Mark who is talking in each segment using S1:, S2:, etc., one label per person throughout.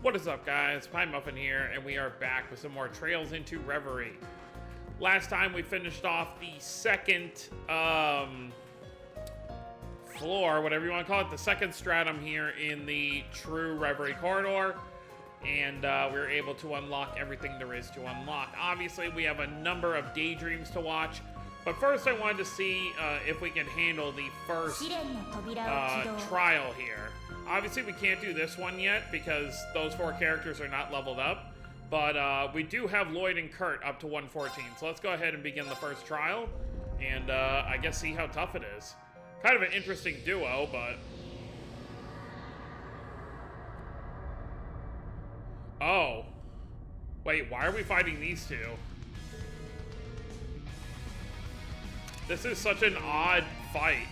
S1: What is up, guys? Pie Muffin here, and we are back with some more Trails into Reverie. Last time we finished off the second floor, whatever you want to call it, the second stratum here in the true Reverie corridor, and we were able to unlock everything there is to unlock. Obviously, we have a number of daydreams to watch, but first I wanted to see if we can handle the first trial here. Obviously, we can't do this one yet because those four characters are not leveled up, but we do have Lloyd and Kurt up to 114, so let's go ahead and begin the first trial, and I guess see how tough it is. Kind of an interesting duo, but... Oh. Wait, why are we fighting these two? This is such an odd fight.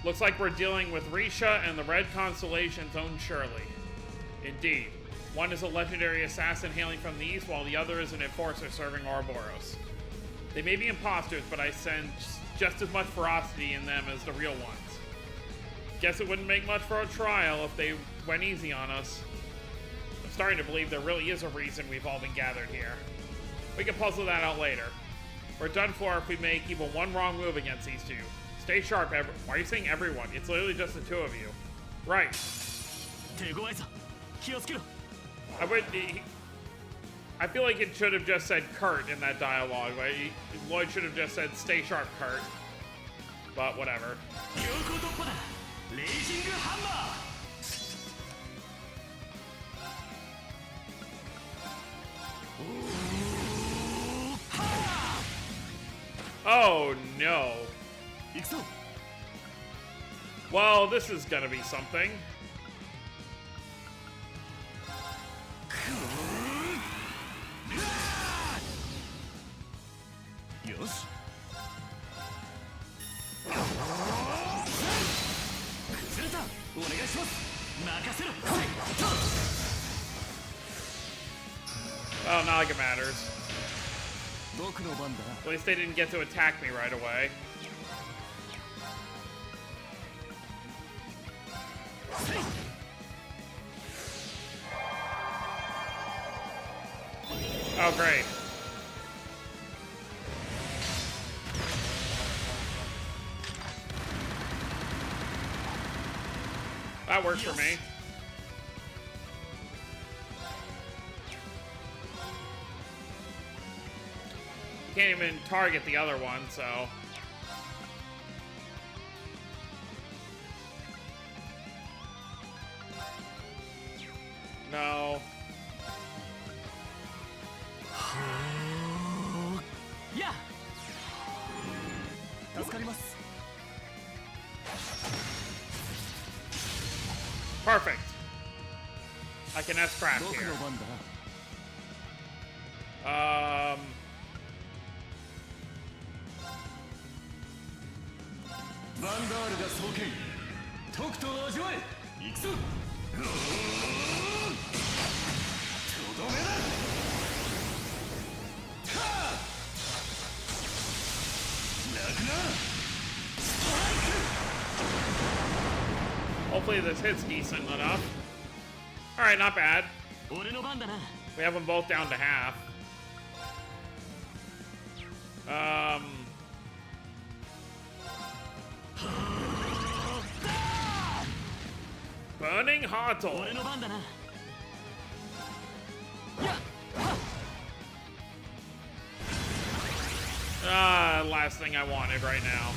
S1: Looks like we're dealing with Risha and the Red Constellation's own Shirley. Indeed. One is a legendary assassin hailing from the east, while the other is an enforcer serving Ouroboros. They may be imposters, but I sense just as much ferocity in them as the real ones. Guess it wouldn't make much for a trial if they went easy on us. I'm starting to believe there really is a reason we've all been gathered here. We can puzzle that out later. We're done for if we make even one wrong move against these two. Stay sharp, why are you saying everyone? It's literally just the two of you. Right. I feel like it should have just said Kurt in that dialogue. Right? Lloyd should have just said, stay sharp, Kurt. But whatever. Oh, no. Well, this is gonna be something. Well, not like it matters. At least they didn't get to attack me right away. Oh, great. That works for me. Can't even target the other one, so... No. Yeah. Perfect. I can S-craft here. Hopefully this hits decent enough. Alright, not bad. We have them both down to half. Burning Heartle. Last thing I wanted right now.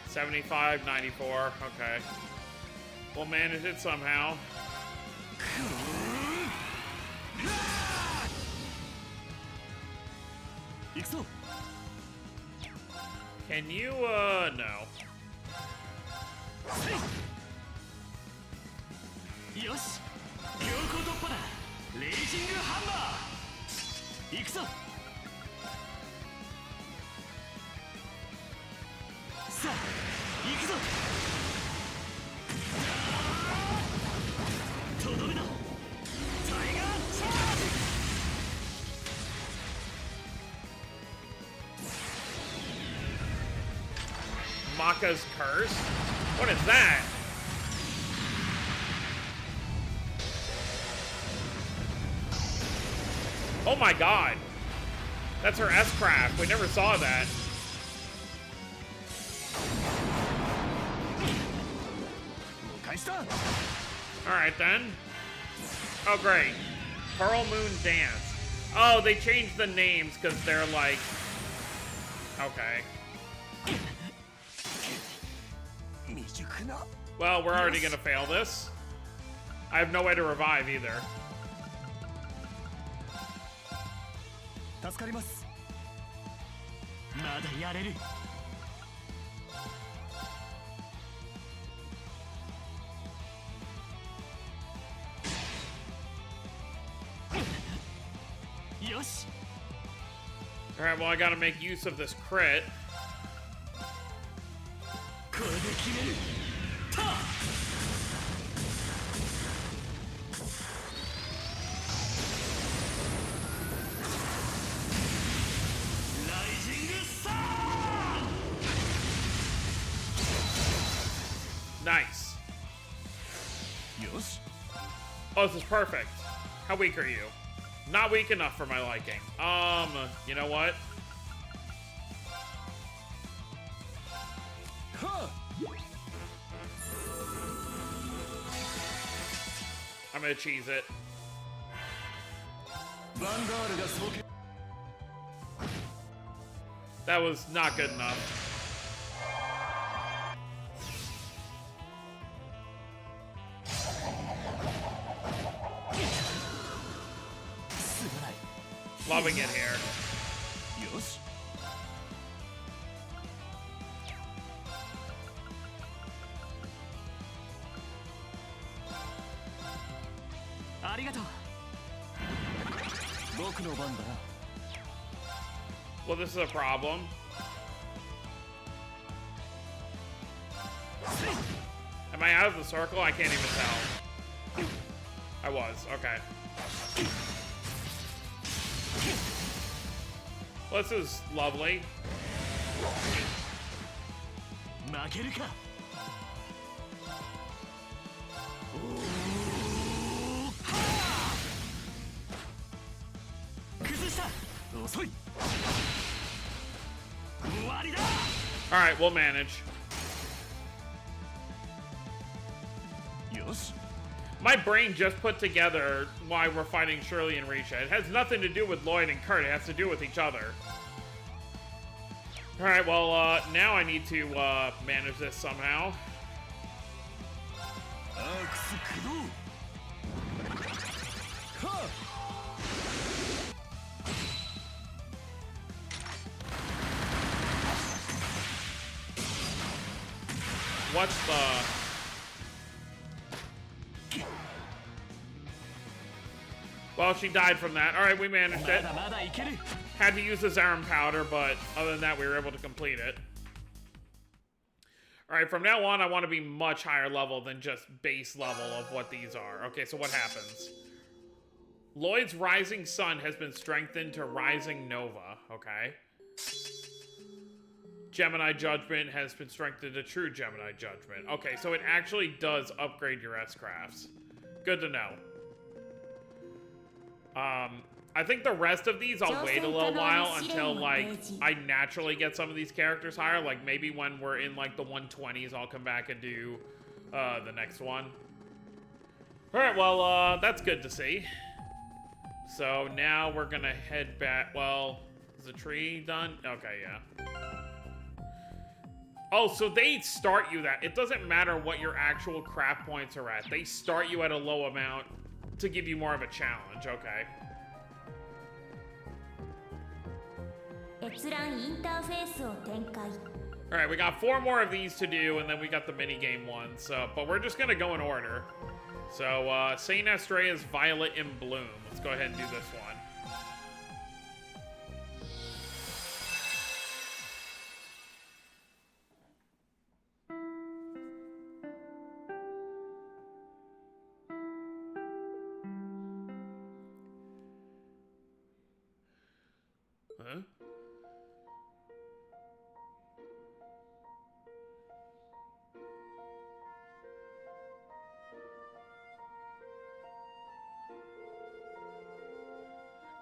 S1: 75, 94. Okay. We'll manage it somehow. Can you, no. Maka's curse? What is that? Oh my god. That's her S-Craft. We never saw that. Alright then. Oh great. Pearl Moon Dance. Oh, they changed the names because they're like... Okay. Well, we're already gonna fail this. I have no way to revive either. Alright, well, I gotta make use of this crit. Nice. Oh, this is perfect. How weak are you? Not weak enough for my liking. You know what? I'm gonna cheese it. That was not good enough. Loving it here. Well, this is a problem. Am I out of the circle? I can't even tell. I was. Okay. Well, this is lovely. Alright, we'll manage. My brain just put together why we're fighting Shirley and Risha. It has nothing to do with Lloyd and Kurt. It has to do with each other. Alright, well, now I need to manage this somehow. What's the... Well, she died from that. Alright, we managed it. Had to use the Zarum powder, but other than that, we were able to complete it. Alright, from now on, I want to be much higher level than just base level of what these are. Okay, so what happens? Lloyd's Rising Sun has been strengthened to Rising Nova. Okay. Gemini Judgment has been strengthened to True Gemini Judgment. Okay, so it actually does upgrade your S-Crafts. Good to know. I think the rest of these I'll wait a little while until, like, I naturally get some of these characters higher. Like, maybe when we're in, like, the 120s, I'll come back and do, the next one. Alright, well, that's good to see. So, now we're gonna head back. Well, is the tree done? Okay, yeah. Oh, so they start you that. It doesn't matter what your actual craft points are at. They start you at a low amount to give you more of a challenge. Okay. Alright, we got 4 more of these to do, and then we got the minigame ones. So, but we're just gonna go in order. So, Saint Astraia's Violet in Bloom. Let's go ahead and do this one. Huh?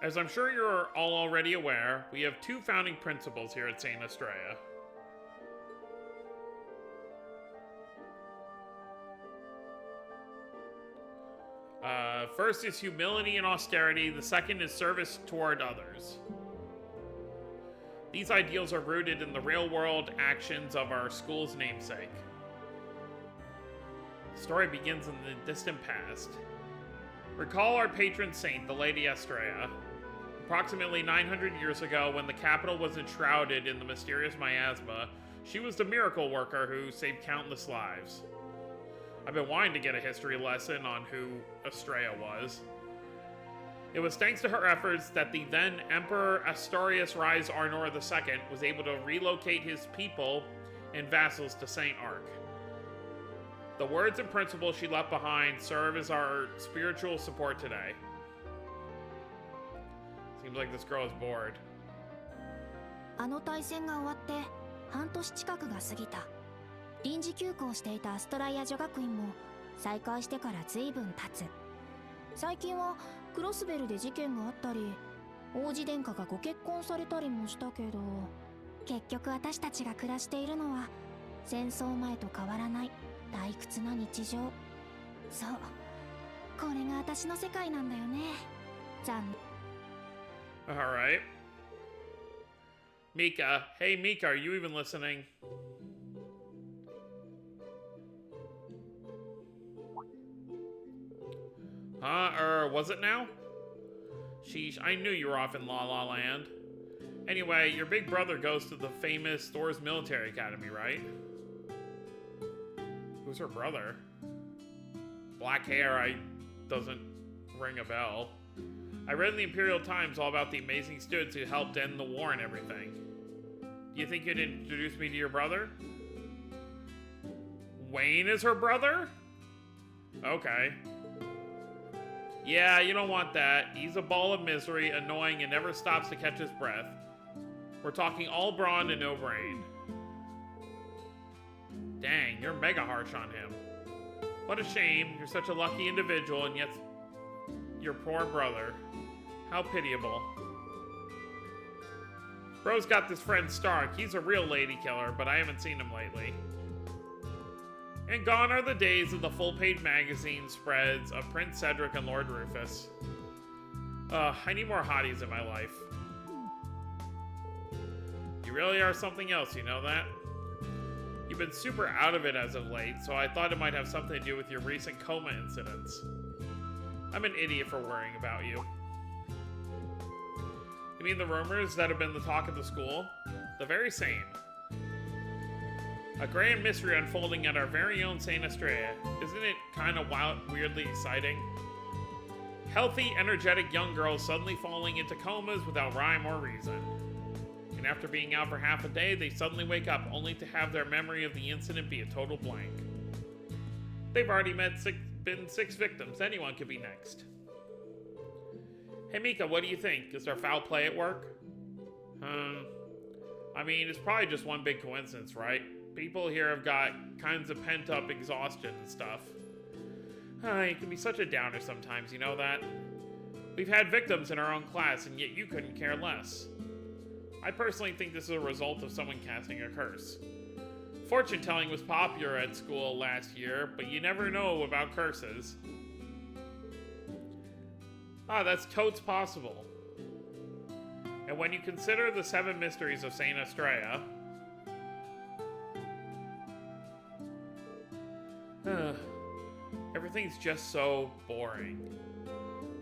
S1: As I'm sure you're all already aware, we have two founding principles here at St. Astraia. First is humility and austerity, the second is service toward others. These ideals are rooted in the real-world actions of our school's namesake. The story begins in the distant past. Recall our patron saint, the Lady Astraia. Approximately 900 years ago, when the capital was enshrouded in the mysterious miasma, she was the miracle worker who saved countless lives. I've been wanting to get a history lesson on who Astraia was. It was thanks to her efforts that the then Emperor Astarius Rise Arnor II was able to relocate his people and vassals to St. Ark. The words and principles she left behind serve as our spiritual support today. Seems like this girl is bored.
S2: あの大戦が終わって半年近くが過ぎた。臨時休校していたアストライア女学院も再開してから随分経つ。最近はクロスベルで事件があったり、王子殿下がご結婚されたりもしたけど、結局私たちが暮らしているのは戦争前と変わらない退屈な日常。そう、これが私の世界なんだよね。残念。
S1: Alright. Mika. Hey Mika, are you even listening? Was it now? Sheesh, I knew you were off in La La Land. Anyway, your big brother goes to the famous Thor's Military Academy, right? Who's her brother? Black hair, doesn't ring a bell. I read in the Imperial Times all about the amazing students who helped end the war and everything. Do you think you'd introduce me to your brother? Wayne is her brother? Okay. Yeah, you don't want that. He's a ball of misery, annoying, and never stops to catch his breath. We're talking all brawn and no brain. Dang, you're mega harsh on him. What a shame. You're such a lucky individual, and yet your poor brother. How pitiable. Bro's got this friend Stark. He's a real lady killer, but I haven't seen him lately. And gone are the days of the full-page magazine spreads of Prince Cedric and Lord Rufus. I need more hotties in my life. You really are something else, you know that? You've been super out of it as of late, so I thought it might have something to do with your recent coma incidents. I'm an idiot for worrying about you. You mean the rumors that have been the talk of the school? The very same. A grand mystery unfolding at our very own St. Astraia. Isn't it kind of weirdly exciting? Healthy, energetic young girls suddenly falling into comas without rhyme or reason. And after being out for half a day, they suddenly wake up only to have their memory of the incident be a total blank. They've already been 6 victims. Anyone could be next. Hey Mika, what do you think? Is there foul play at work? I mean, it's probably just one big coincidence, right? People here have got kinds of pent-up exhaustion and stuff. It can be such a downer sometimes, you know that? We've had victims in our own class, and yet you couldn't care less. I personally think this is a result of someone casting a curse. Fortune-telling was popular at school last year, but you never know about curses. That's totes possible. And when you consider the 7 mysteries of St. Astraia... everything's just so boring.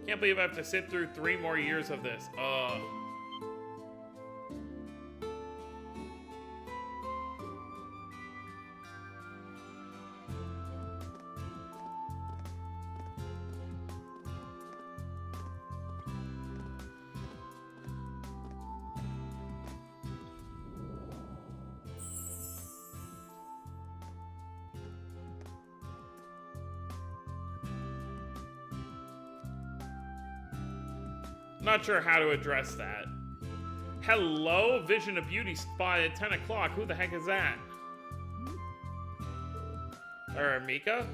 S1: Can't believe I have to sit through 3 more years of this. Not sure how to address that. Hello? Vision of Beauty spotted at 10 o'clock. Who the heck is that? Mika?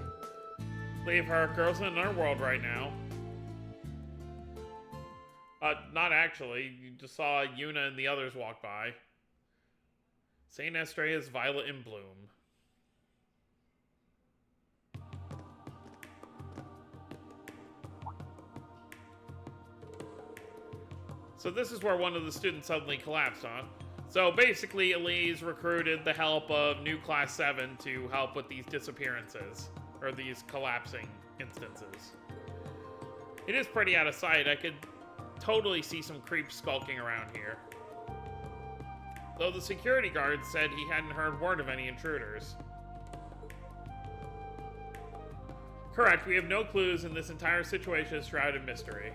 S1: Leave her. Girls in our world right now. Not actually. You just saw Yuna and the others walk by. St. Astraia's Violet in Bloom. So this is where one of the students suddenly collapsed, huh? So basically, Elise recruited the help of new Class 7 to help with these disappearances, or these collapsing instances. It is pretty out of sight. I could totally see some creeps skulking around here. Though the security guard said he hadn't heard word of any intruders. Correct, we have no clues, and this entire situation is shrouded in mystery.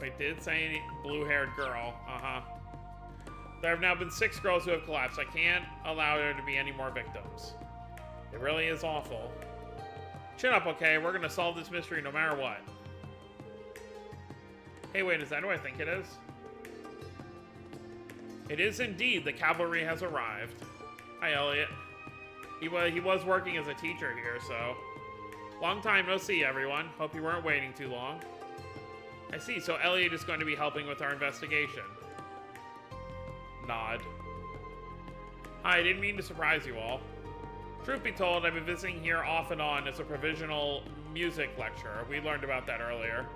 S1: Wait, did it say any blue-haired girl? Uh-huh. There have now been 6 girls who have collapsed. I can't allow there to be any more victims. It really is awful. Chin up, okay? We're gonna solve this mystery no matter what. Hey, wait, is that who I think it is? It is indeed. The cavalry has arrived. Hi, Elliot. He was working as a teacher here, so... Long time no see, everyone. Hope you weren't waiting too long. I see, so Elliot is going to be helping with our investigation. Nod. Hi, I didn't mean to surprise you all. Truth be told, I've been visiting here off and on as a provisional music lecturer. We learned about that earlier.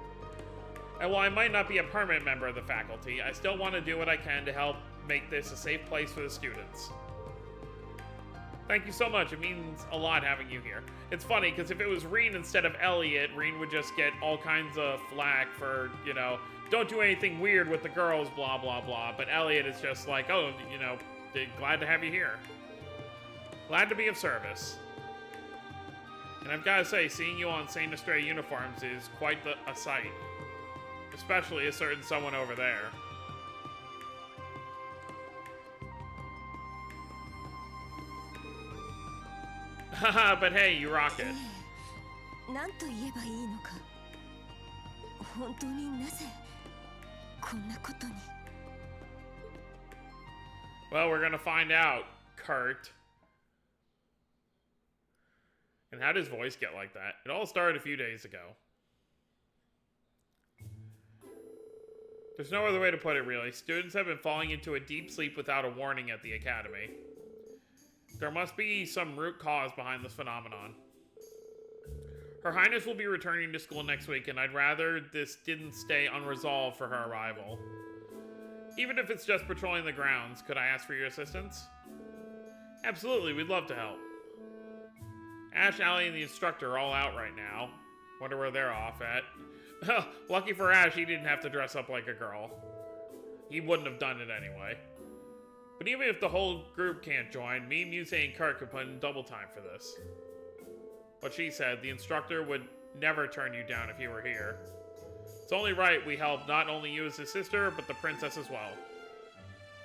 S1: And while I might not be a permanent member of the faculty, I still want to do what I can to help make this a safe place for the students. Thank you so much. It means a lot having you here. It's funny, because if it was Reen instead of Elliot, Reen would just get all kinds of flack for, you know, don't do anything weird with the girls, blah, blah, blah. But Elliot is just like, oh, you know, glad to have you here. Glad to be of service. And I've got to say, seeing you on St. Astraia uniforms is quite a sight. Especially a certain someone over there. Haha, but hey, you rock it. Well, we're gonna find out, Kurt. And how did his voice get like that? It all started a few days ago. There's no other way to put it, really. Students have been falling into a deep sleep without a warning at the academy. There must be some root cause behind this phenomenon. Her Highness will be returning to school next week, and I'd rather this didn't stay unresolved for her arrival. Even if it's just patrolling the grounds, could I ask for your assistance? Absolutely, we'd love to help. Ash, Allie, and the instructor are all out right now. Wonder where they're off at. Lucky for Ash, he didn't have to dress up like a girl. He wouldn't have done it anyway. But even if the whole group can't join, me, Muse, and Kurt could put in double time for this. What she said, the instructor would never turn you down if you were here. It's only right we help not only you as his sister, but the princess as well.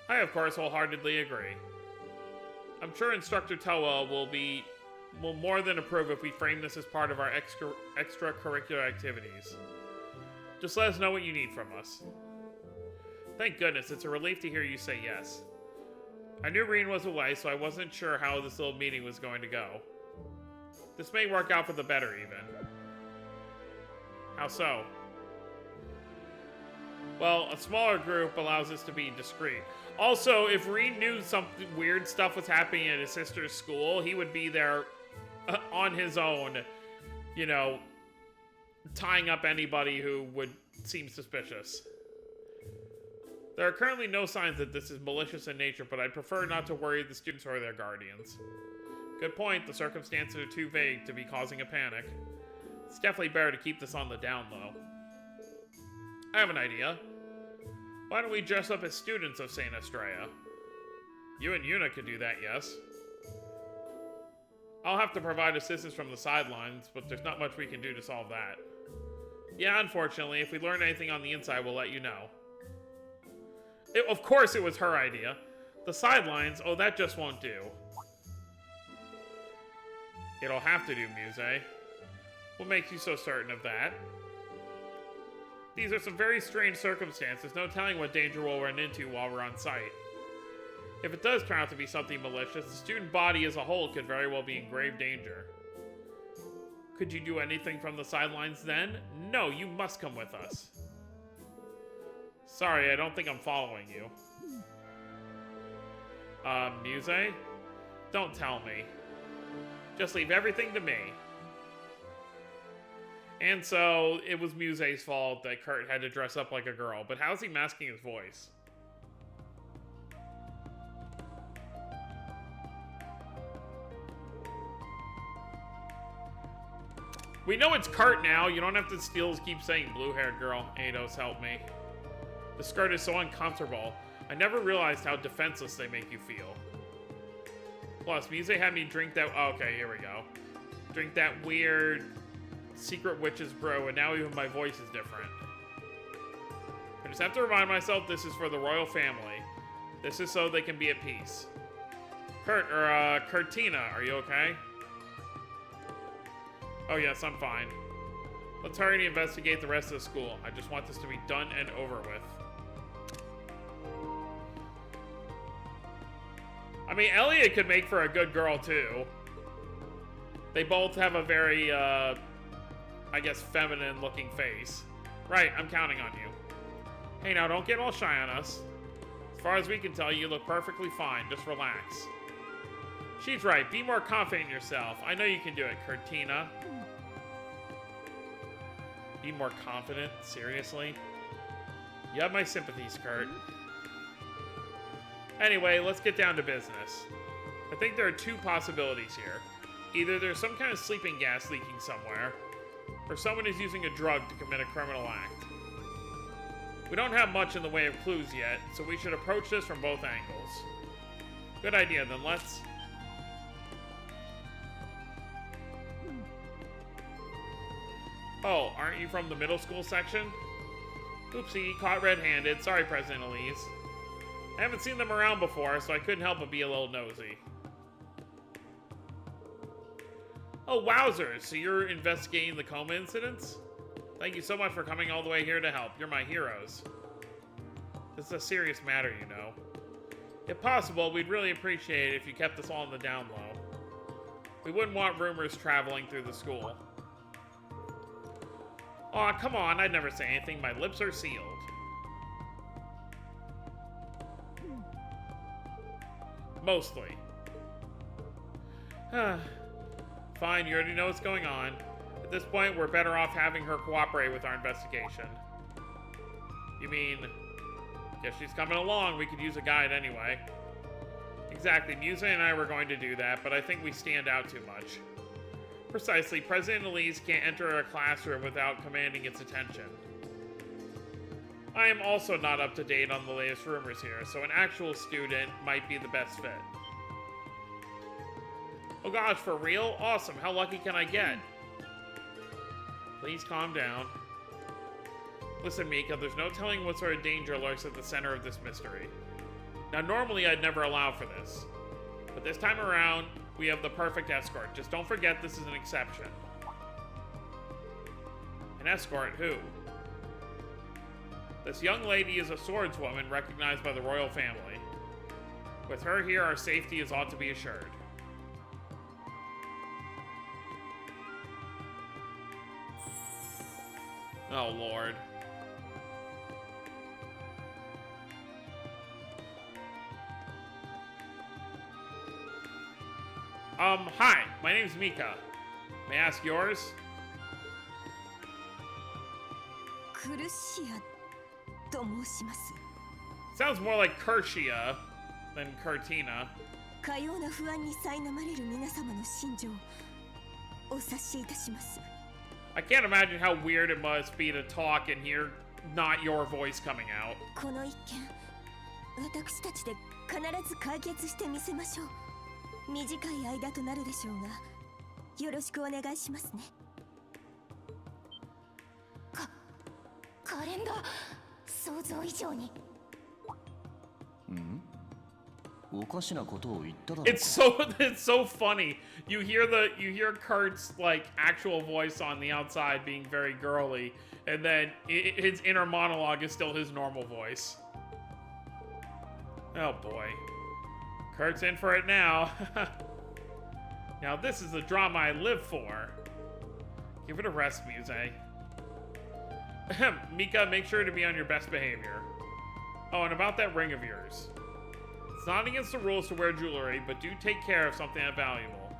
S1: I, of course, wholeheartedly agree. I'm sure Instructor Toa will more than approve if we frame this as part of our extracurricular activities. Just let us know what you need from us. Thank goodness, it's a relief to hear you say yes. I knew Reen was away, so I wasn't sure how this little meeting was going to go. This may work out for the better, even. How so? Well, a smaller group allows us to be discreet. Also, if Reen knew something weird stuff was happening at his sister's school, he would be there on his own, you know, tying up anybody who would seem suspicious. There are currently no signs that this is malicious in nature, but I'd prefer not to worry the students or their guardians. Good point, the circumstances are too vague to be causing a panic. It's definitely better to keep this on the down low. I have an idea. Why don't we dress up as students of St. Astraia? You and Yuna could do that, yes? I'll have to provide assistance from the sidelines, but there's not much we can do to solve that. Yeah, unfortunately, if we learn anything on the inside, we'll let you know. Of course it was her idea. The sidelines, oh, that just won't do. It'll have to do, Muse. What makes you so certain of that? These are some very strange circumstances, no telling what danger we'll run into while we're on site. If it does turn out to be something malicious, the student body as a whole could very well be in grave danger. Could you do anything from the sidelines then? No, you must come with us. Sorry, I don't think I'm following you. Muse? Don't tell me. Just leave everything to me. And so, it was Muse's fault that Kurt had to dress up like a girl, but how's he masking his voice? We know it's Kurt now. You don't have to still keep saying blue-haired girl. Eidos, help me. The skirt is so uncomfortable. I never realized how defenseless they make you feel. Plus, Muse had me drink that... Oh, okay, here we go. Drink that weird secret witch's brew, and now even my voice is different. I just have to remind myself this is for the royal family. This is so they can be at peace. Kurtina, are you okay? Oh yes, I'm fine. Let's hurry to investigate the rest of the school. I just want this to be done and over with. I mean, Elliot could make for a good girl, too. They both have a very, I guess, feminine-looking face. Right, I'm counting on you. Hey, now, don't get all shy on us. As far as we can tell, you look perfectly fine. Just relax. She's right. Be more confident in yourself. I know you can do it, Kurtina. Be more confident? Seriously? You have my sympathies, Kurt. Anyway, let's get down to business. I think there are two possibilities here. Either there's some kind of sleeping gas leaking somewhere, or someone is using a drug to commit a criminal act. We don't have much in the way of clues yet, so we should approach this from both angles. Good idea, then let's... Oh, aren't you from the middle school section? Oopsie, caught red-handed. Sorry, President Elise. I haven't seen them around before, so I couldn't help but be a little nosy. Oh, wowzers, so you're investigating the coma incidents? Thank you so much for coming all the way here to help. You're my heroes. This is a serious matter, you know. If possible, we'd really appreciate it if you kept us all on the down low. We wouldn't want rumors traveling through the school. Aw, come on, I'd never say anything. My lips are sealed. Mostly. Fine, you already know what's going on. At this point, we're better off having her cooperate with our investigation. You mean, if she's coming along, we could use a guide anyway. Exactly, Muse and I were going to do that, but I think we stand out too much. Precisely, President Elise can't enter a classroom without commanding its attention. I am also not up to date on the latest rumors here, so an actual student might be the best fit. Oh gosh, for real? Awesome, how lucky can I get? Please calm down. Listen, Mika, there's no telling what sort of danger lurks at the center of this mystery. Now, normally I'd never allow for this, but this time around, we have the perfect escort. Just don't forget this is an exception. An escort? Who? This young lady is a swordswoman recognized by the royal family. With her here, our safety is ought to be assured. Oh, Lord. Hi, my name's Mika. May I ask yours? Sounds more like Kershia than Kurtina. I can't imagine how weird it must be to talk and hear not your voice coming out. It's so funny. You hear Kurt's like actual voice on the outside being very girly, and then his inner monologue is still his normal voice. Oh boy. Kurt's in for it now. Now this is the drama I live for. Give it a rest, Muse. Mika, make sure to be on your best behavior. Oh, and about that ring of yours. It's not against the rules to wear jewelry, but do take care of something that valuable.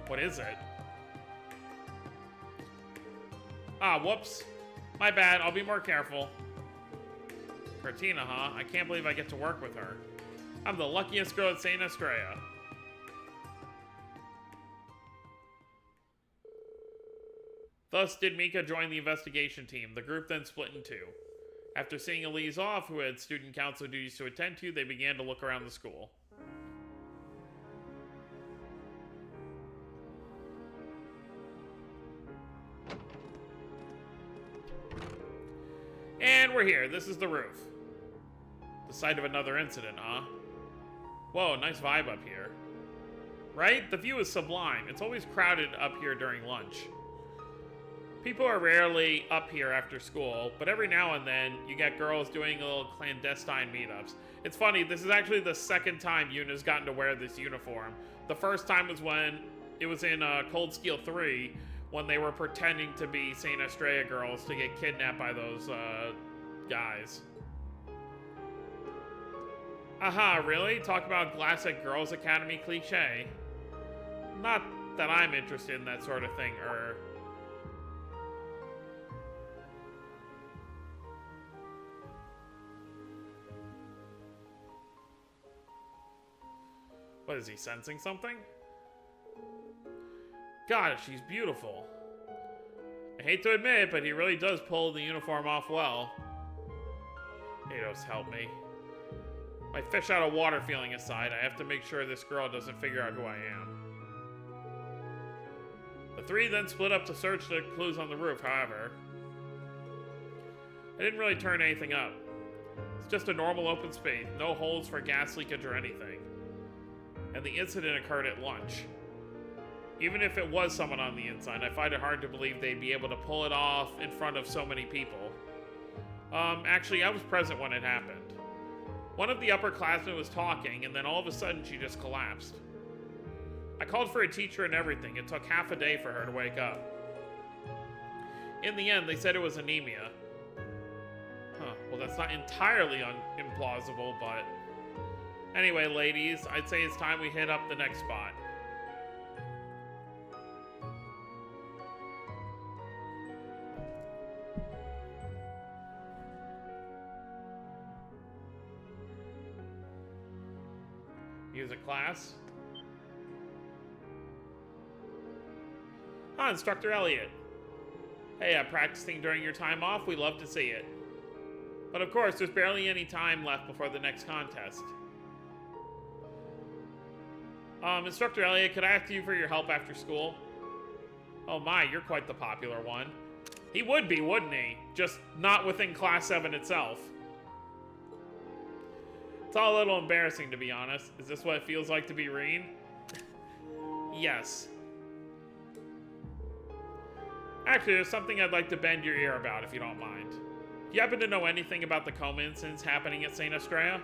S1: What is it? Ah, whoops. My bad, I'll be more careful. Cortina, huh? I can't believe I get to work with her. I'm the luckiest girl at St. Astraia. Thus did Mika join the investigation team. The group then split in two. After seeing Elise off, who had student council duties to attend to, they began to look around the school. And we're here. This is the roof. The site of another incident, huh? Whoa, nice vibe up here. Right? The view is sublime. It's always crowded up here during lunch. People are rarely up here after school, but every now and then you get girls doing little clandestine meetups. It's funny, this is actually the second time Yuna's gotten to wear this uniform. The first time was when it was in Cold Steel 3, when they were pretending to be St. Astraia girls to get kidnapped by those guys. Aha, really? Talk about classic Girls Academy cliche. Not that I'm interested in that sort of thing, What, is he sensing something? God, she's beautiful. I hate to admit it, but he really does pull the uniform off well. Eidos, help me. My fish out of water feeling aside, I have to make sure this girl doesn't figure out who I am. The three then split up to search the clues on the roof, however. I didn't really turn anything up. It's just a normal open space, no holes for gas leakage or anything. And the incident occurred at lunch. Even if it was someone on the inside, I find it hard to believe they'd be able to pull it off in front of so many people. Actually, I was present when it happened. One of the upperclassmen was talking, and then all of a sudden she just collapsed. I called for a teacher and everything. It took half a day for her to wake up. In the end, they said it was anemia. Huh, well that's not entirely implausible, but... Anyway, ladies, I'd say it's time we hit up the next spot. Music class. Ah, Instructor Elliot. Hey, practicing during your time off? We love to see it. But of course, there's barely any time left before the next contest. Instructor Elliot, could I ask you for your help after school? Oh my, you're quite the popular one. He would be, wouldn't he? Just not within Class 7 itself. It's all a little embarrassing, to be honest. Is this what it feels like to be Reen? Yes. Actually, there's something I'd like to bend your ear about, if you don't mind. Do you happen to know anything about the coma incidents happening at St. Astraia?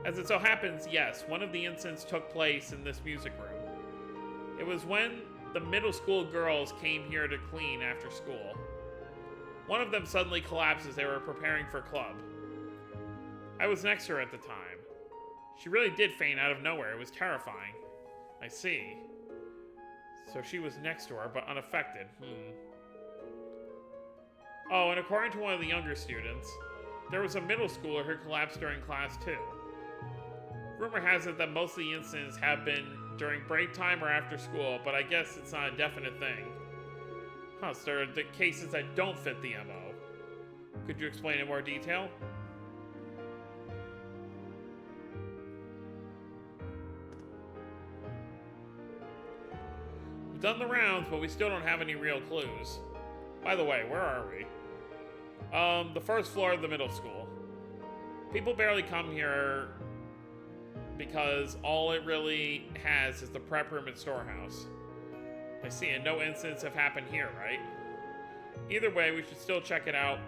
S1: As it so happens, yes, one of the incidents took place in this music room. It was when the middle school girls came here to clean after school. One of them suddenly collapsed as they were preparing for club. I was next to her at the time. She really did faint out of nowhere. It was terrifying. I see. So she was next to her, but unaffected. Oh, and according to one of the younger students, there was a middle schooler who collapsed during class 2. Rumor has it that most of the incidents have been during break time or after school, but I guess it's not a definite thing. Huh, so there are the cases that don't fit the MO. Could you explain in more detail? We've done the rounds, but we still don't have any real clues. By the way, where are we? The first floor of the middle school. People barely come here because all it really has is the prep room and storehouse. I see, and no incidents have happened here, right? Either way, we should still check it out.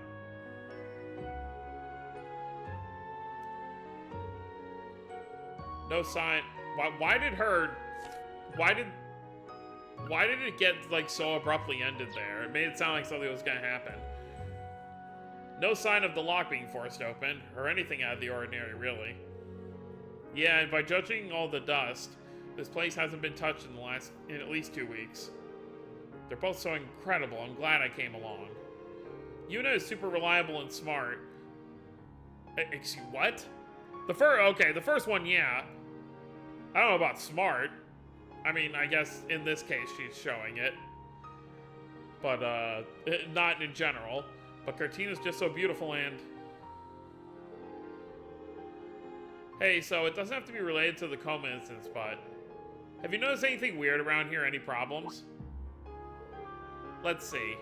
S1: No sign. Why did it get, like, so abruptly ended there? It made it sound like something was gonna happen. No sign of the lock being forced open, or anything out of the ordinary, really. Yeah, and by judging all the dust, this place hasn't been touched in at least 2 weeks. They're both so incredible, I'm glad I came along. Yuna is super reliable and smart. Excuse, what? Okay, the first one, yeah. I don't know about smart. I mean, I guess in this case she's showing it. But, not in general. But Cortina's just so beautiful and... Hey, so it doesn't have to be related to the coma instance, but... Have you noticed anything weird around here? Any problems? Let's see.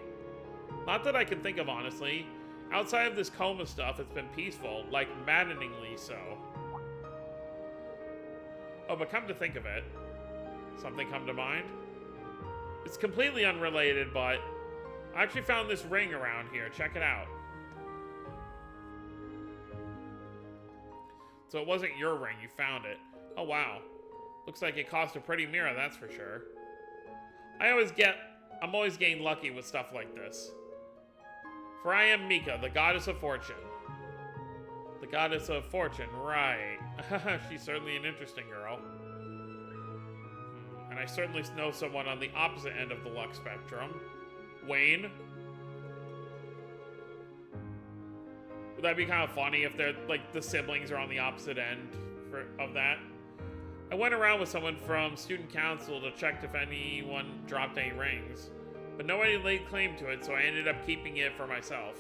S1: Not that I can think of, honestly. Outside of this coma stuff, it's been peaceful, like maddeningly so. Oh, but come to think of it, something come to mind? It's completely unrelated, but I actually found this ring around here. Check it out. So it wasn't your ring, you found it. Oh, wow. Looks like it cost a pretty mirror, that's for sure. I'm always getting lucky with stuff like this. For I am Mika, the goddess of fortune. The goddess of fortune, right. She's certainly an interesting girl. And I certainly know someone on the opposite end of the luck spectrum. Wayne. Would that be kind of funny if they're, like, the siblings are on the opposite end of that? I went around with someone from student council to check if anyone dropped any rings. But nobody laid claim to it, so I ended up keeping it for myself.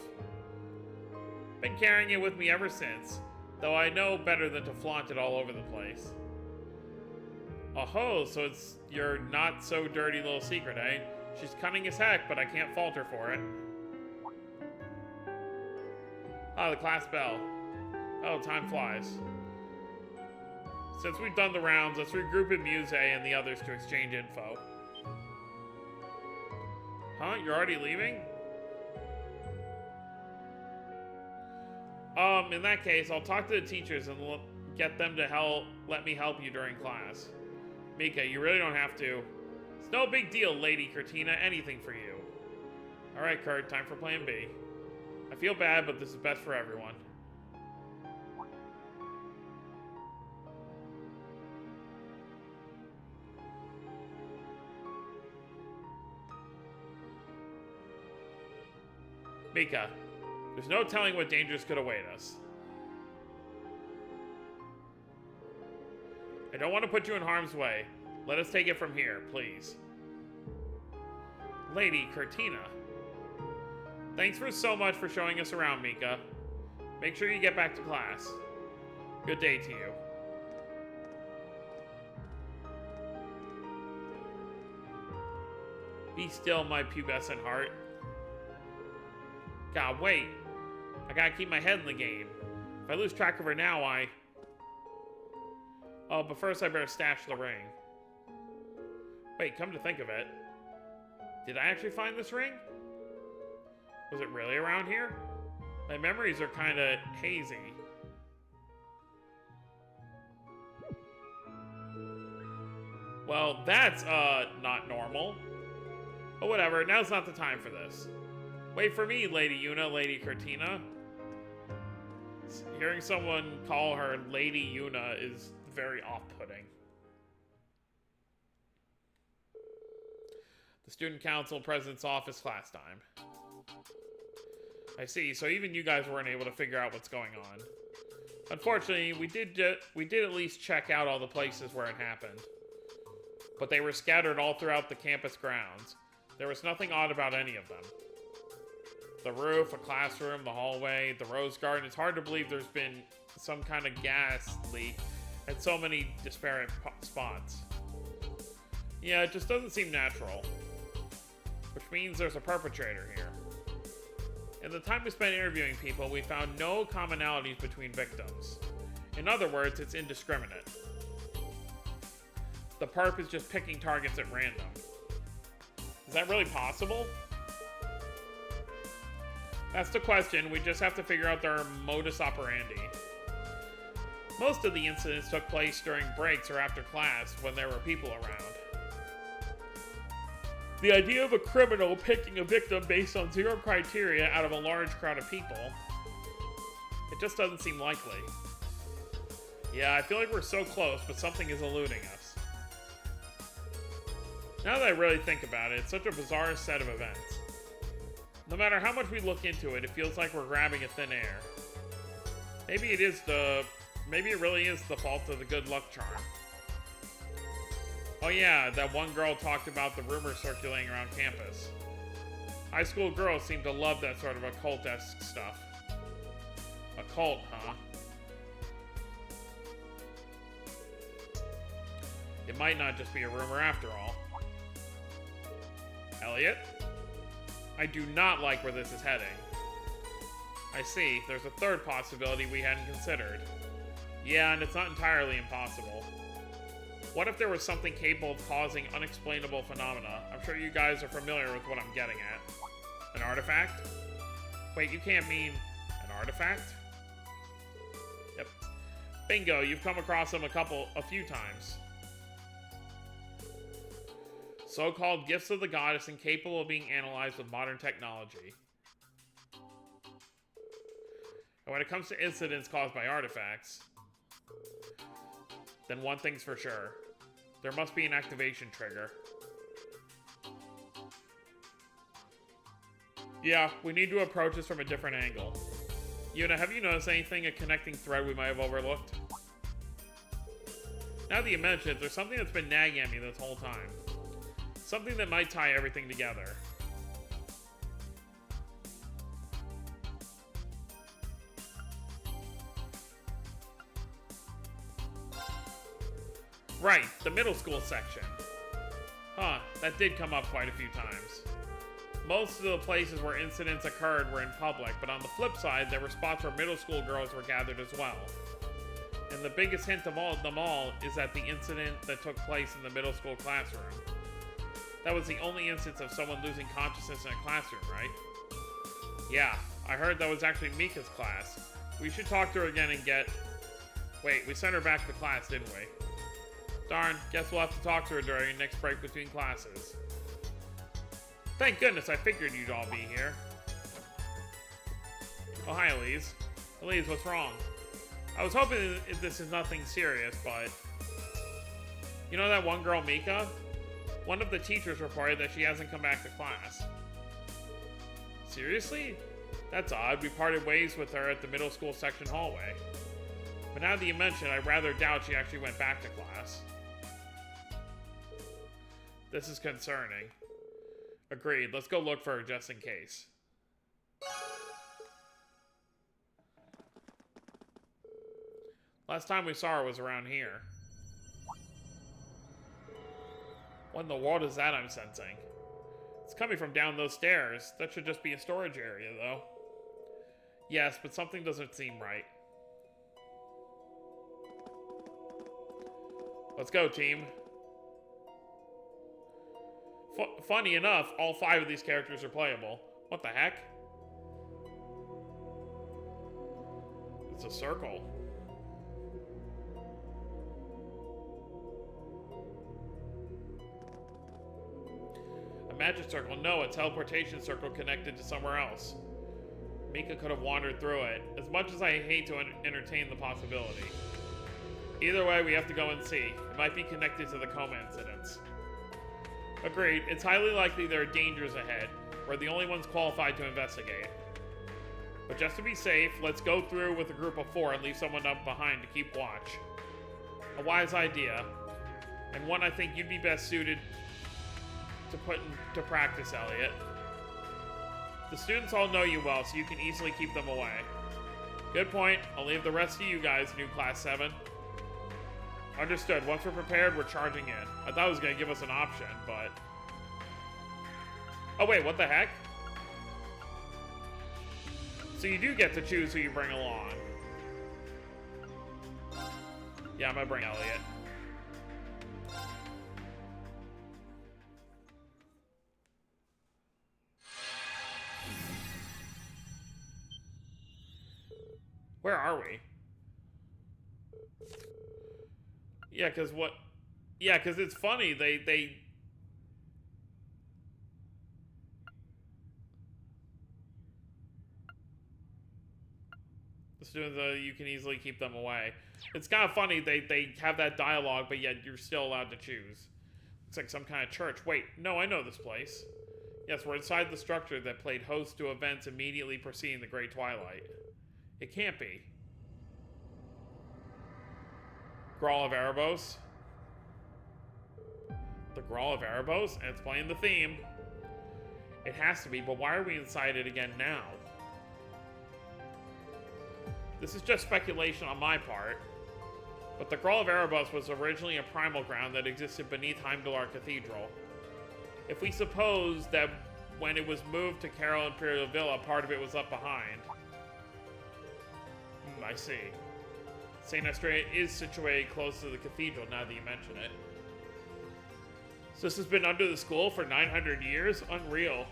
S1: Been carrying it with me ever since, though I know better than to flaunt it all over the place. Oh-ho, so it's your not-so-dirty little secret, eh? She's cunning as heck, but I can't fault her for it. Ah, the class bell. Oh, time flies. Since we've done the rounds, let's regroup in Muse and the others to exchange info. Huh? You're already leaving? In that case, I'll talk to the teachers and get them to let me help you during class. Mika, you really don't have to. It's no big deal, Lady Cortina. Anything for you. Alright, Kurt, time for plan B. I feel bad, but this is best for everyone. Mika, there's no telling what dangers could await us. I don't want to put you in harm's way. Let us take it from here, please. Lady Cortina. Thanks so much for showing us around, Mika. Make sure you get back to class. Good day to you. Be still, my pubescent heart. God, wait. I gotta keep my head in the game. If I lose track of her now, Oh, but first I better stash the ring. Wait, come to think of it. Did I actually find this ring? Was it really around here? My memories are kinda hazy. Well, that's, not normal. But whatever, now's not the time for this. Wait for me, Lady Yuna, Lady Cortina. Hearing someone call her Lady Yuna is very off-putting. The student council president's office, class time. I see, so even you guys weren't able to figure out what's going on. Unfortunately, we did at least check out all the places where it happened. But they were scattered all throughout the campus grounds. There was nothing odd about any of them. The roof, a classroom, the hallway, the rose garden. It's hard to believe there's been some kind of gas leak at so many disparate spots. Yeah, it just doesn't seem natural. Which means there's a perpetrator here. In the time we spent interviewing people, we found no commonalities between victims. In other words, it's indiscriminate. The perp is just picking targets at random. Is that really possible? That's the question. We just have to figure out their modus operandi. Most of the incidents took place during breaks or after class when there were people around. The idea of a criminal picking a victim based on zero criteria out of a large crowd of people, it just doesn't seem likely. Yeah, I feel like we're so close, but something is eluding us. Now that I really think about it, it's such a bizarre set of events. No matter how much we look into it, it feels like we're grabbing at thin air. Maybe it really is the fault of the good luck charm. Oh yeah, that one girl talked about the rumors circulating around campus. High school girls seem to love that sort of occult-esque stuff. A cult, huh? It might not just be a rumor after all. Elliot? I do not like where this is heading. I see, there's a third possibility we hadn't considered. Yeah, and it's not entirely impossible. What if there was something capable of causing unexplainable phenomena? I'm sure you guys are familiar with what I'm getting at. An artifact? Wait, you can't mean an artifact? Yep. Bingo, you've come across them a few times. So-called gifts of the goddess incapable of being analyzed with modern technology. And when it comes to incidents caused by artifacts, then one thing's for sure. There must be an activation trigger. Yeah, we need to approach this from a different angle. Yuna, have you noticed anything, a connecting thread we might have overlooked? Now that you mention it, there's something that's been nagging at me this whole time. Something that might tie everything together. Right, the middle school section. Huh, that did come up quite a few times. Most of the places where incidents occurred were in public, but on the flip side, there were spots where middle school girls were gathered as well. And the biggest hint of them all is that the incident that took place in the middle school classroom. That was the only instance of someone losing consciousness in a classroom, right? Yeah, I heard that was actually Mika's class. We should talk to her again and get... Wait, we sent her back to class, didn't we? Darn, guess we'll have to talk to her during next break between classes. Thank goodness, I figured you'd all be here. Oh, hi, Elise. Elise, what's wrong? I was hoping this is nothing serious, but... You know that one girl, Mika? One of the teachers reported that she hasn't come back to class. Seriously? That's odd. We parted ways with her at the middle school section hallway. But now that you mention it, I rather doubt she actually went back to class. This is concerning. Agreed. Let's go look for her just in case. Last time we saw her was around here. What in the world is that I'm sensing? It's coming from down those stairs. That should just be a storage area, though. Yes, but something doesn't seem right. Let's go, team. Funny enough, all 5 of these characters are playable. What the heck? It's a circle. A magic circle? No, a teleportation circle connected to somewhere else. Mika could have wandered through it, as much as I hate to entertain the possibility. Either way, we have to go and see. It might be connected to the coma incidents. Agreed. It's highly likely there are dangers ahead. We're the only ones qualified to investigate. But just to be safe, let's go through with a group of 4 and leave someone up behind to keep watch. A wise idea, and one I think you'd be best suited to put into practice, Elliot. The students all know you well, so you can easily keep them away. Good point. I'll leave the rest to you guys, new Class 7. Understood. Once we're prepared, we're charging in. I thought it was going to give us an option, but... Oh, wait, what the heck? So you do get to choose who you bring along. Yeah, I'm going to bring Elliot. Where are we? Yeah, because what... Yeah, because it's funny, they... so you can easily keep them away. It's kind of funny, they have that dialogue, but yet you're still allowed to choose. Looks like some kind of church. Wait, no, I know this place. Yes, we're inside the structure that played host to events immediately preceding the Great Twilight. It can't be. Grawl of Erebos? The Grawl of Erebos? And it's playing the theme. It has to be, but why are we inside it again now? This is just speculation on my part, but the Grawl of Erebos was originally a primal ground that existed beneath Heimdallr Cathedral. If we suppose that when it was moved to Carol Imperial Villa, part of it was left behind. I see. St. Astraia is situated close to the cathedral, now that you mention it. So this has been under the school for 900 years? Unreal.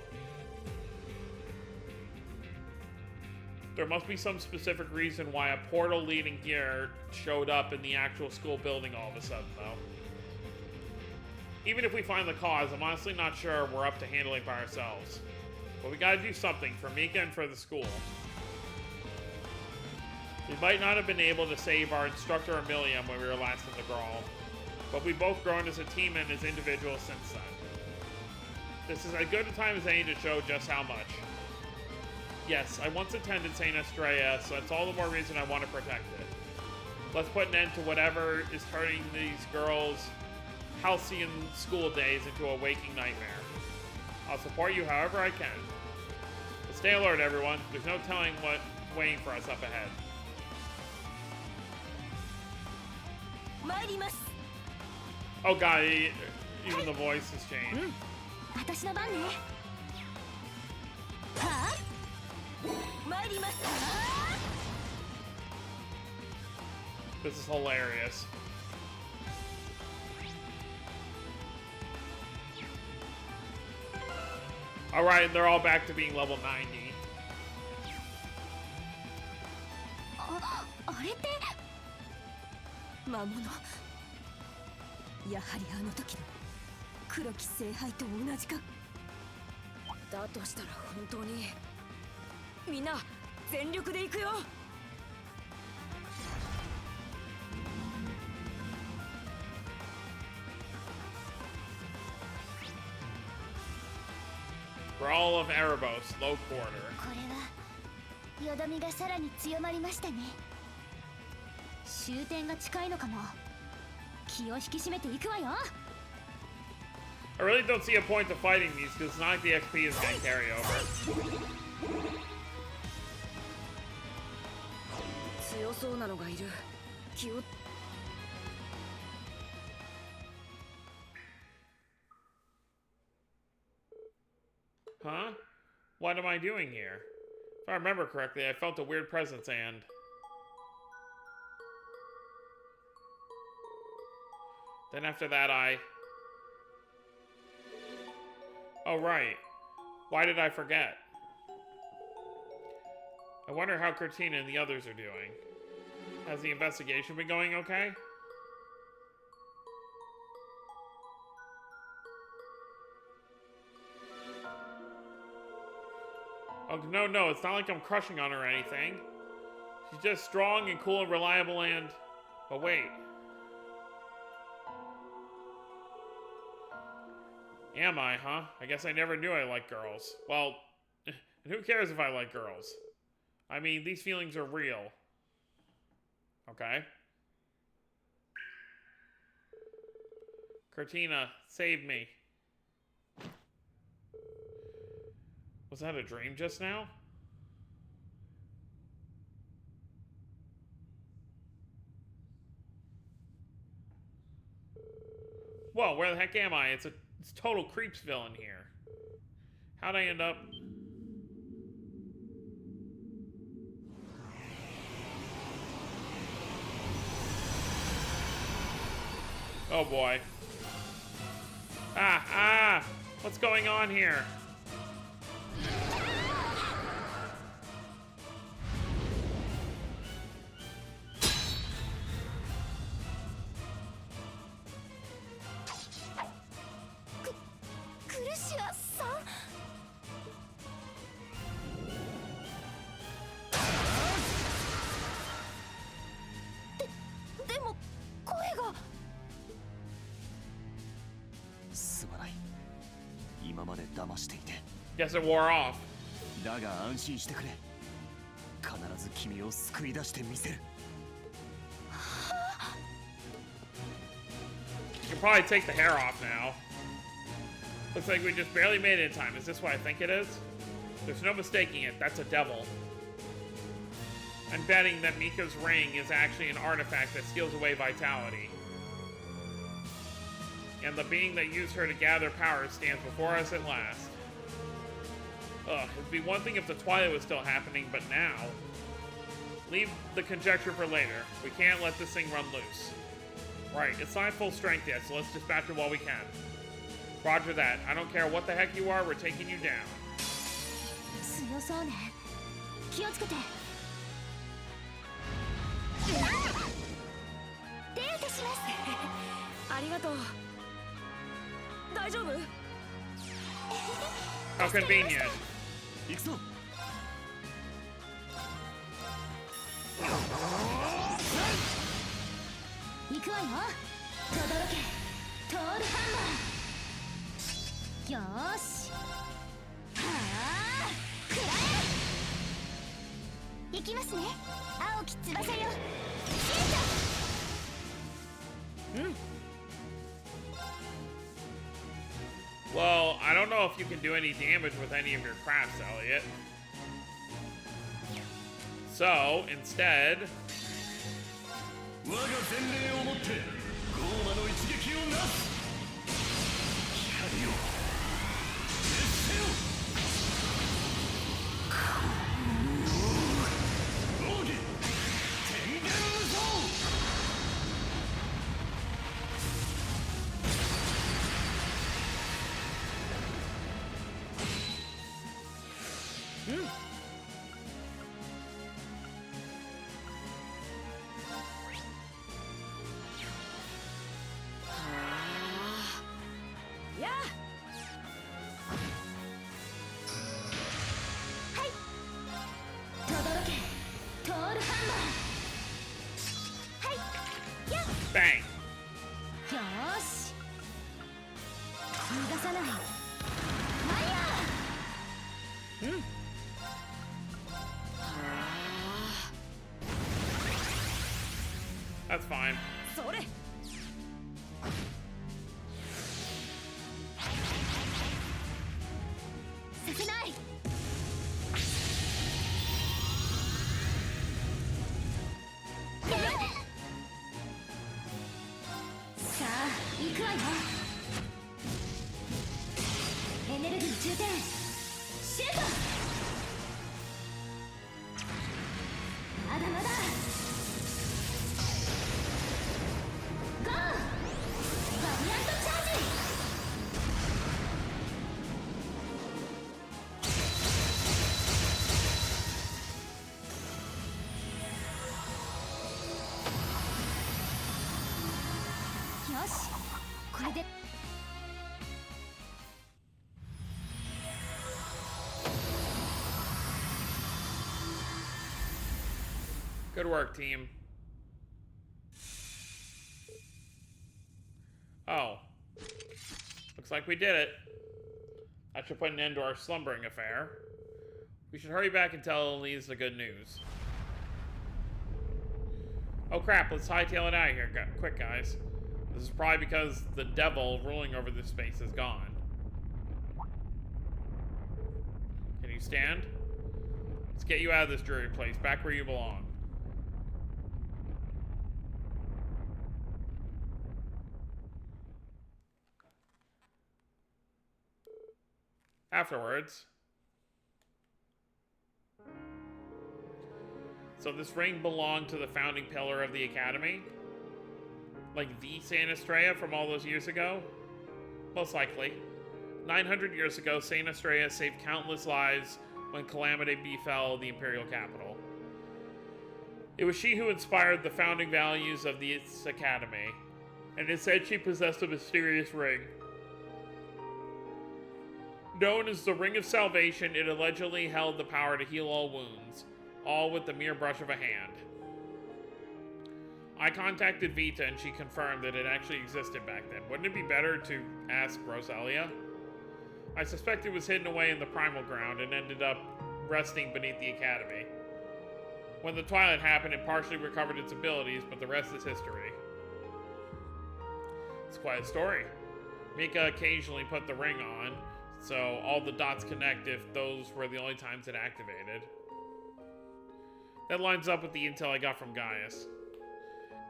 S1: There must be some specific reason why a portal leading here showed up in the actual school building all of a sudden, though. Even if we find the cause, I'm honestly not sure we're up to handling by ourselves. But we gotta do something for Mika and for the school. We might not have been able to save our instructor Emilium when we were last in the Grawl, but we've both grown as a team and as individuals since then. This is as good a time as any to show just how much. Yes, I once attended St. Astraia, so that's all the more reason I want to protect it. Let's put an end to whatever is turning these girls' halcyon school days into a waking nightmare. I'll support you however I can. But stay alert, everyone. There's no telling what's waiting for us up ahead. Oh god, even the voice has changed. This is hilarious. Alright, they're all back to being level 90.
S2: あれって魔物やはりあの時の黒き聖杯と同じかだとしたら本当にみんな全力で行くよ
S1: Brawl of Erebos, low quarter.
S2: これはよどみがさらに強まりましたね終点が近いのかも気を引き締めていくわよ
S1: I really don't see a point to fighting these because it's not like the XP is going to carry over.
S2: 強そうなのがいる気を
S1: Huh? What am I doing here? If I remember correctly, I felt a weird presence and... Then after that, Oh, right. Why did I forget? I wonder how Cortina and the others are doing. Has the investigation been going okay? Oh, no, it's not like I'm crushing on her or anything. She's just strong and cool and reliable and... But wait. Am I, huh? I guess I never knew I liked girls. Well, and who cares if I like girls? I mean, these feelings are real. Okay? Cortina, save me. Was that a dream just now? Whoa, where the heck am I? It's total Creepsville in here. How'd I end up? Oh boy. Ah! What's going on here?
S3: 今まで騙していて。
S1: Guess it wore off.
S3: だが安心してくれ。必ず君を救い出してみせる。
S1: You can probably take the hair off now. Looks like we just barely made it in time. Is this what I think it is? There's no mistaking it. That's a devil. I'm betting that Mika's ring is actually an artifact that steals away vitality. And the being that used her to gather power stands before us at last. Ugh, it'd be one thing if the twilight was still happening, but now... Leave the conjecture for later. We can't let this thing run loose. Right, it's not full strength yet, so let's dispatch it while we can. Roger that. I don't care what the heck you are, we're taking you down.
S2: 強そうね。気をつけて。手当てします。ありがとう。大丈夫？
S1: How convenient.
S3: 行くぞ。
S2: 行くわよ。轟け、トールハンマー。よーし。はあ、くらえ。行きますね。青き翼よ。シート。
S1: Well, I don't know if you can do any damage with any of your crafts, Elliot. So, instead...
S3: 我が前例をもってゴーマの一撃をなす。光を熱せよ。奥義天元無双。
S2: よ
S1: Bang!
S2: ーし。逃がさない。ファイヤー。
S1: That's fine.
S2: それ。させない。さあ、行くわよ。エネルギー充填。シュート。まだまだ。ゴー。バリアントチャージ。よし、これで。
S1: Good work, team. Oh. Looks like we did it. That should put an end to our slumbering affair. We should hurry back and tell Elise the good news. Oh crap, let's hightail it out of here. Quick, guys. This is probably because the devil ruling over this space is gone. Can you stand? Let's get you out of this dreary place, back where you belong. Afterwards. So this ring belonged to the founding pillar of the Academy? Like the Saint Astraia from all those years ago? Most likely. 900 years ago, Saint Astraia saved countless lives when calamity befell the Imperial capital. It was she who inspired the founding values of this Academy, and it said she possessed a mysterious ring. Known as the Ring of Salvation, it allegedly held the power to heal all wounds, all with the mere brush of a hand. I contacted Vita and she confirmed that it actually existed back then. Wouldn't it be better to ask Rosalia? I suspect it was hidden away in the primal ground and ended up resting beneath the academy. When the twilight happened, it partially recovered its abilities, but the rest is history. It's quite a story. Mika occasionally put the ring on, so all the dots connect if those were the only times it activated. That lines up with the intel I got from Gaius.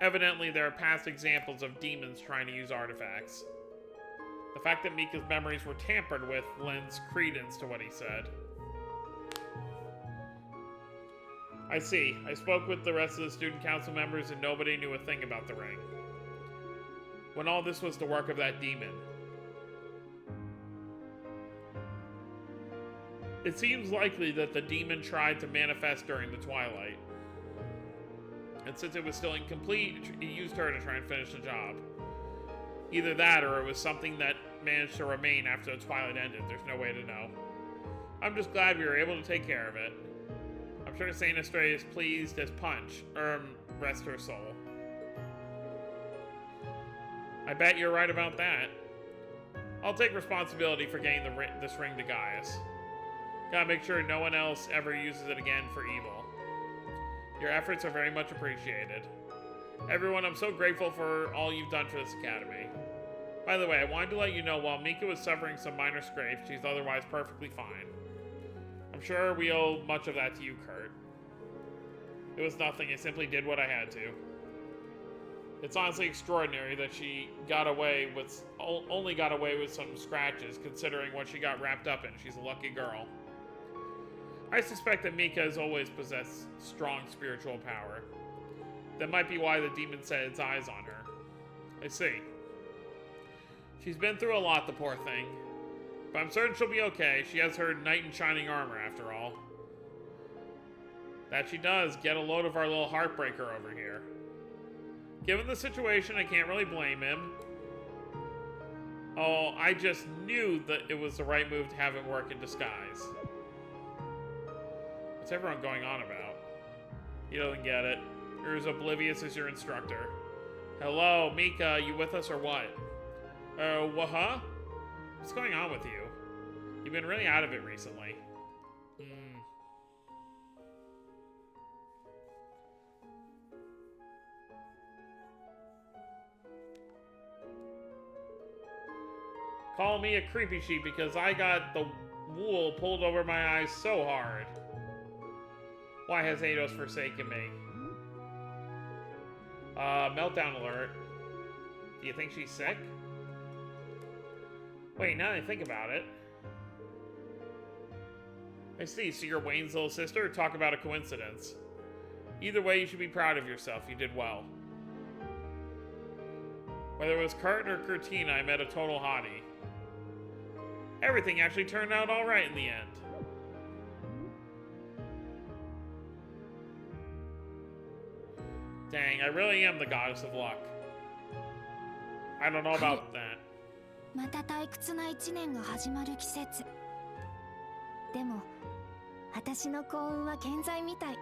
S1: Evidently, there are past examples of demons trying to use artifacts. The fact that Mika's memories were tampered with lends credence to what he said. I see. I spoke with the rest of the student council members and nobody knew a thing about the ring. When all this was the work of that demon. It seems likely that the demon tried to manifest during the twilight. And since it was still incomplete, it used her to try and finish the job. Either that, or it was something that managed to remain after the twilight ended. There's no way to know. I'm just glad we were able to take care of it. I'm sure Saint Astraia is pleased as punch. Rest her soul. I bet you're right about that. I'll take responsibility for getting this ring to Gaius. Gotta make sure no one else ever uses it again for evil. Your efforts are very much appreciated. Everyone, I'm so grateful for all you've done for this academy. By the way, I wanted to let you know while Mika was suffering some minor scrapes, she's otherwise perfectly fine. I'm sure we owe much of that to you, Kurt. It was nothing, I simply did what I had to. It's honestly extraordinary that she only got away with some scratches, considering what she got wrapped up in. She's a lucky girl. I suspect that Mika has always possessed strong spiritual power. That might be why the demon set its eyes on her. I see. She's been through a lot, the poor thing. But I'm certain she'll be okay. She has her knight in shining armor, after all. That she does. Get a load of our little heartbreaker over here. Given the situation, I can't really blame him. Oh, I just knew that it was the right move to have him work in disguise. What's everyone going on about? He doesn't get it. You're as oblivious as your instructor. Hello, Mika, you with us or what? What, huh? What's going on with you? You've been really out of it recently. Call me a creepy sheep because I got the wool pulled over my eyes so hard. Why has Eidos forsaken me? Meltdown alert. Do you think she's sick? Wait, now that I think about it. I see, so you're Wayne's little sister? Talk about a coincidence. Either way, you should be proud of yourself. You did well. Whether it was Kurt or Kurtina, I met a total hottie. Everything actually turned out alright in the end. Dang, I really am the goddess of luck. I don't know about that.
S2: また退屈な一年が始まる季節。でも、私の幸運は健在みたい。だ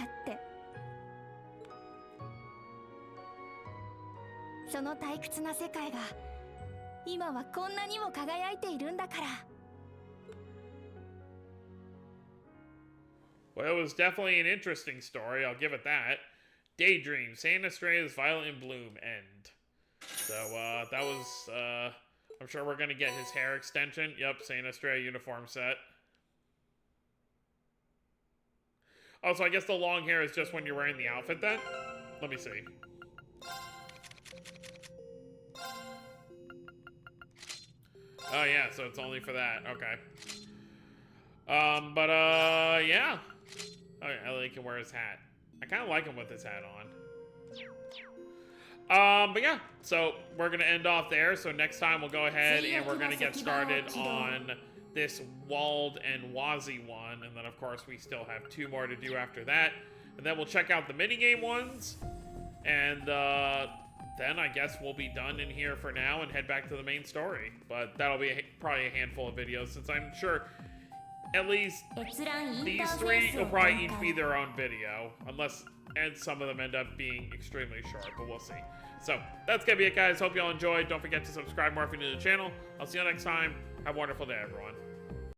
S2: って。その退屈な世界が、今はこんなにも輝いているんだから。
S1: Well, it was definitely an interesting story, I'll give it that. Daydream, Saint Astraia's Violet in Bloom, end. So, that was, I'm sure we're gonna get his hair extension. Yep, Saint Astraia uniform set. Oh, so I guess the long hair is just when you're wearing the outfit then? Let me see. Oh, yeah, so it's only for that. Okay. Yeah. Okay, Ellie can wear his hat. I kind of like him with his hat on. But yeah, so we're going to end off there. So next time we'll go ahead and we're going to get started on this Wald and Wazi one. And then, of course, we still have 2 more to do after that. And then we'll check out the minigame ones. And then I guess we'll be done in here for now and head back to the main story. But that'll be probably a handful of videos since I'm sure at least these 3 will probably each be their own video. And some of them end up being extremely short, but we'll see. So, that's gonna be it, guys. Hope you all enjoyed. Don't forget to subscribe more if you're new to the channel. I'll see you next time. Have a wonderful day, everyone.